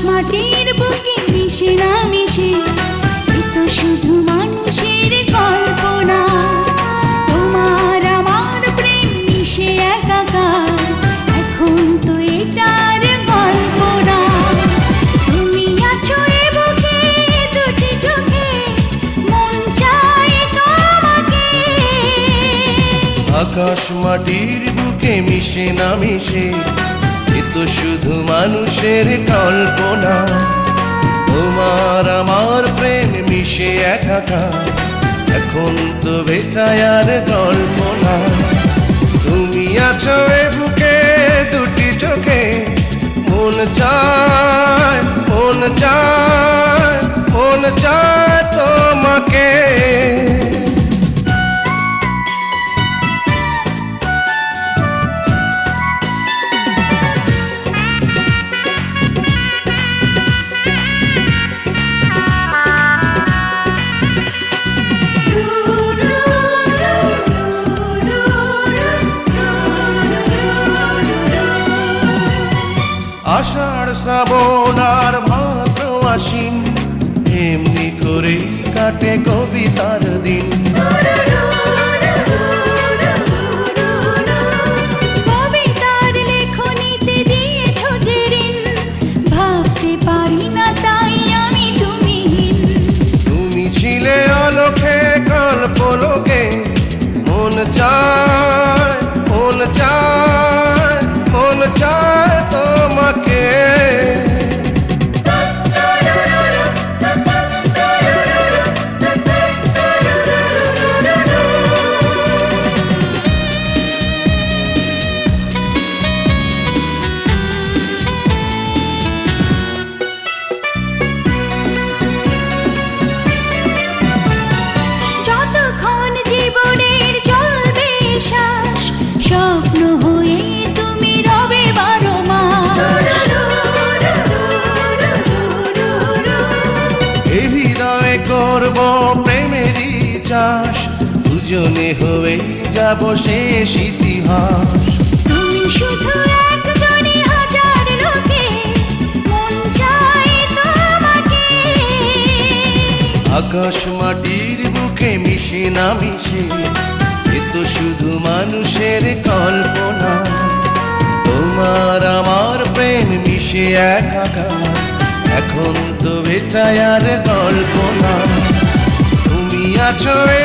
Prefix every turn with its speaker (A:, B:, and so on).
A: মাটির বুকে মিশে না মিশে, এ তো শুধু মানুষের কল্পনা। তোমার আমার প্রেম মিশে একাকার, এখন তো এটার গল্প না। তুমি আছো এ বুকে দুটি চোখে, মন চায় তোমাকে।
B: আকাশ মাটির বুকে মিশে না মিশে, এ তো শুধু মানুষের কল্পনা। তোমার আমার প্রেম মিশে একাকার, এখন তো বেতায়ার কল্পনা। তুমি আছো এ বুকে দুটি চোখে, মন চায় মন চায় মন চায় তোমাকে। আষাঢ় শ্রাবণ আর ভাদ্র আশ্বিন, এমনি করে কাটে কবিতার দিন।
A: কবিতার লেখনীতে দিয়েছো যে ঋণ, ভাবতে পারি না তাই আমি তুমিহীন।
B: তুমি ছিলে আলোকে কল্পলোকে, মন চায় মন চায় মন চায় তোমাকে।
A: যতক্ষণ জীবনের চলবে শ্বাস, স্বপ্ন হয়ে তুমি রবে 12 মাস।
B: এ হৃদয়ে করব প্রেমেরই চাষ, দুজনে হয়ে যাব শেষ ইতিহাস।
A: তুমি শুধু একজনই হাজার লোকে, মন চায় তোমাকে।
B: আকাশ মাটির বুকে মিশে না মিশে, এ তো শুধু মানুষের কল্পনা। তোমার আমার প্রেম মিশে একাকার, এখন তো বেচায়ার কল্পনা। তুমি আছো এ